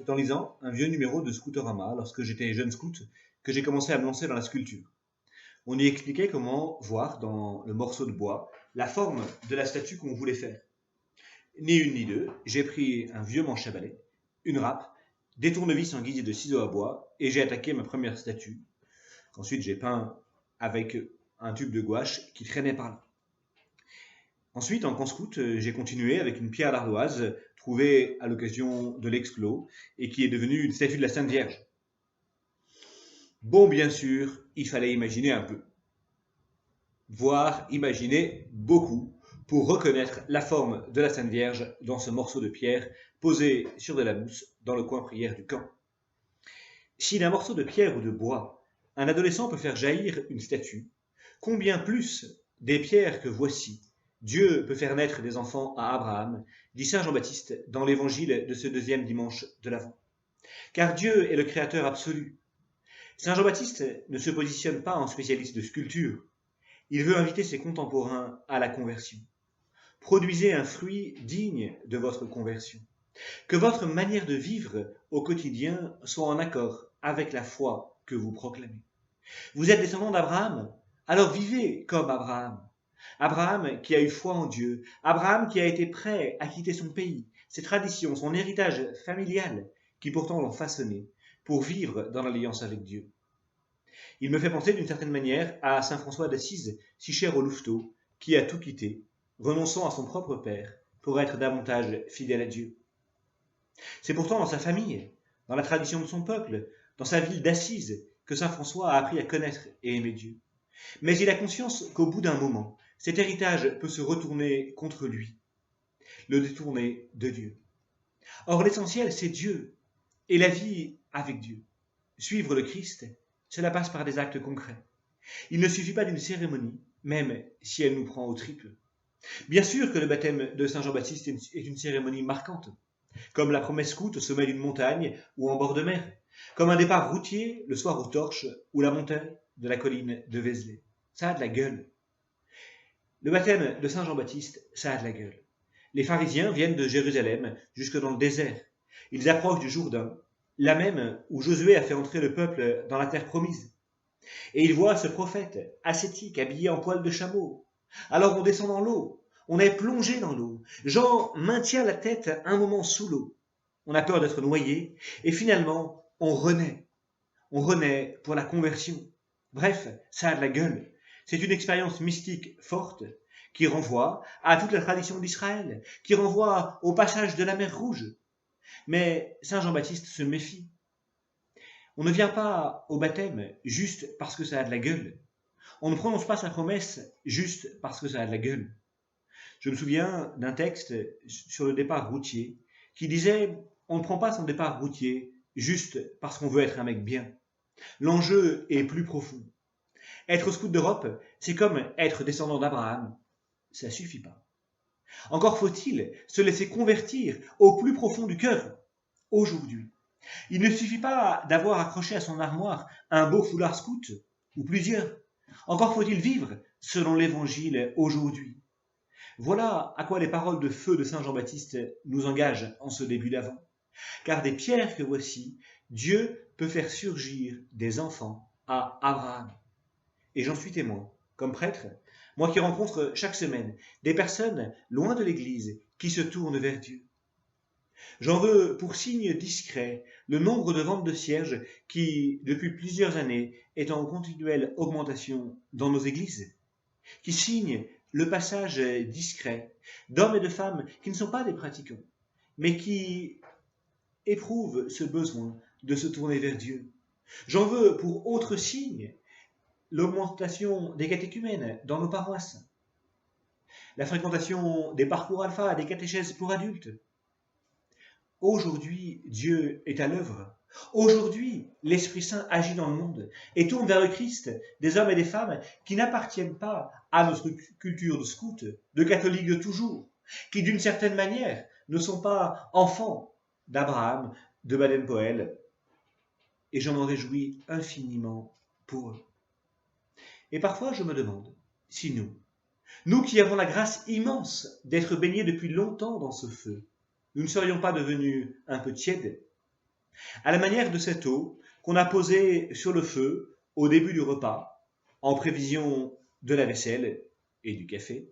C'est en lisant un vieux numéro de Scoutorama lorsque j'étais jeune scout que j'ai commencé à me lancer dans la sculpture. On y expliquait comment voir dans le morceau de bois la forme de la statue qu'on voulait faire. Ni une ni deux, j'ai pris un vieux manche à balai, une râpe, des tournevis en guise de ciseaux à bois et j'ai attaqué ma première statue, qu'ensuite j'ai peint avec un tube de gouache qui traînait par là. Ensuite, en camp scout, j'ai continué avec une pierre d'ardoise trouvée à l'occasion de l'exclos et qui est devenue une statue de la Sainte Vierge. Bon, bien sûr, il fallait imaginer un peu, voire imaginer beaucoup, pour reconnaître la forme de la Sainte Vierge dans ce morceau de pierre posé sur de la mousse dans le coin prière du camp. Si d'un morceau de pierre ou de bois, un adolescent peut faire jaillir une statue, combien plus des pierres que voici, Dieu peut faire naître des enfants à Abraham, dit saint Jean-Baptiste dans l'évangile de ce deuxième dimanche de l'Avent. Car Dieu est le créateur absolu. Saint Jean-Baptiste ne se positionne pas en spécialiste de sculpture. Il veut inviter ses contemporains à la conversion. Produisez un fruit digne de votre conversion. Que votre manière de vivre au quotidien soit en accord avec la foi que vous proclamez. Vous êtes descendant d'Abraham, alors vivez comme Abraham. Abraham qui a eu foi en Dieu, Abraham qui a été prêt à quitter son pays, ses traditions, son héritage familial, qui pourtant l'ont façonné, pour vivre dans l'alliance avec Dieu. Il me fait penser d'une certaine manière à saint François d'Assise, si cher au louveteau, qui a tout quitté, renonçant à son propre père, pour être davantage fidèle à Dieu. C'est pourtant dans sa famille, dans la tradition de son peuple, dans sa ville d'Assise, que saint François a appris à connaître et aimer Dieu. Mais il a conscience qu'au bout d'un moment, cet héritage peut se retourner contre lui, le détourner de Dieu. Or, l'essentiel, c'est Dieu et la vie avec Dieu. Suivre le Christ, cela passe par des actes concrets. Il ne suffit pas d'une cérémonie, même si elle nous prend aux tripes. Bien sûr que le baptême de Saint Jean-Baptiste est une cérémonie marquante, comme la promesse scout au sommet d'une montagne ou en bord de mer, comme un départ routier le soir aux torches ou la montée de la colline de Vézelay. Ça a de la gueule. Le baptême de Saint Jean-Baptiste, ça a de la gueule. Les pharisiens viennent de Jérusalem jusque dans le désert. Ils approchent du Jourdain, là même où Josué a fait entrer le peuple dans la terre promise. Et ils voient ce prophète ascétique habillé en poil de chameau. Alors on descend dans l'eau, on est plongé dans l'eau. Jean maintient la tête un moment sous l'eau. On a peur d'être noyé et finalement on renaît. On renaît pour la conversion. Bref, ça a de la gueule. C'est une expérience mystique forte qui renvoie à toute la tradition d'Israël, qui renvoie au passage de la mer Rouge. Mais Saint Jean-Baptiste se méfie. On ne vient pas au baptême juste parce que ça a de la gueule. On ne prononce pas sa promesse juste parce que ça a de la gueule. Je me souviens d'un texte sur le départ routier qui disait « On ne prend pas son départ routier juste parce qu'on veut être un mec bien. L'enjeu est plus profond. Être scout d'Europe, c'est comme être descendant d'Abraham. Ça suffit pas. Encore faut-il se laisser convertir au plus profond du cœur, aujourd'hui. Il ne suffit pas d'avoir accroché à son armoire un beau foulard scout, ou plusieurs. Encore faut-il vivre selon l'évangile aujourd'hui. Voilà à quoi les paroles de feu de saint Jean-Baptiste nous engagent en ce début d'Avent. Car des pierres que voici, Dieu peut faire surgir des enfants à Abraham. Et j'en suis témoin, comme prêtre, moi qui rencontre chaque semaine des personnes loin de l'Église qui se tournent vers Dieu. J'en veux pour signe discret le nombre de ventes de cierges qui, depuis plusieurs années, est en continuelle augmentation dans nos églises, qui signe le passage discret d'hommes et de femmes qui ne sont pas des pratiquants, mais qui éprouvent ce besoin de se tourner vers Dieu. J'en veux pour autre signe l'augmentation des catéchumènes dans nos paroisses, la fréquentation des parcours alpha, des catéchèses pour adultes. Aujourd'hui, Dieu est à l'œuvre. Aujourd'hui, l'Esprit Saint agit dans le monde et tourne vers le Christ des hommes et des femmes qui n'appartiennent pas à notre culture de scout, de catholique de toujours, qui d'une certaine manière ne sont pas enfants d'Abraham, de Baden-Powell, et j'en réjouis infiniment pour eux. Et parfois, je me demande si nous qui avons la grâce immense d'être baignés depuis longtemps dans ce feu, nous ne serions pas devenus un peu tièdes, à la manière de cette eau qu'on a posée sur le feu au début du repas, en prévision de la vaisselle et du café,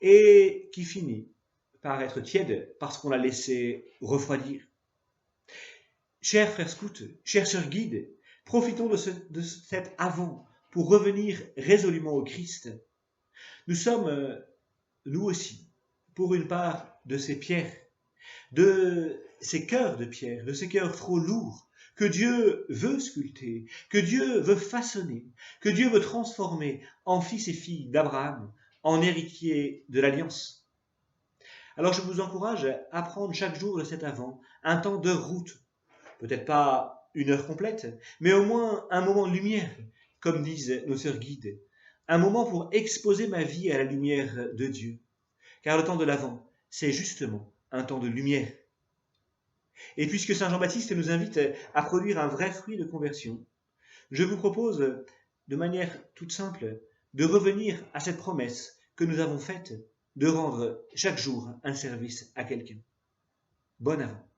et qui finit par être tiède parce qu'on l'a laissé refroidir. Chers frères scouts, chères sœurs guides, profitons de cet avant pour revenir résolument au Christ. Nous sommes, nous aussi, pour une part, de ces pierres, de ces cœurs de pierre, de ces cœurs trop lourds, que Dieu veut sculpter, que Dieu veut façonner, que Dieu veut transformer en fils et filles d'Abraham, en héritiers de l'Alliance. Alors je vous encourage à prendre chaque jour de cet avant un temps de route, peut-être pas une heure complète, mais au moins un moment de lumière, comme disent nos sœurs guides, un moment pour exposer ma vie à la lumière de Dieu. Car le temps de l'Avent, c'est justement un temps de lumière. Et puisque Saint Jean-Baptiste nous invite à produire un vrai fruit de conversion, je vous propose, de manière toute simple, de revenir à cette promesse que nous avons faite de rendre chaque jour un service à quelqu'un. Bon Avant.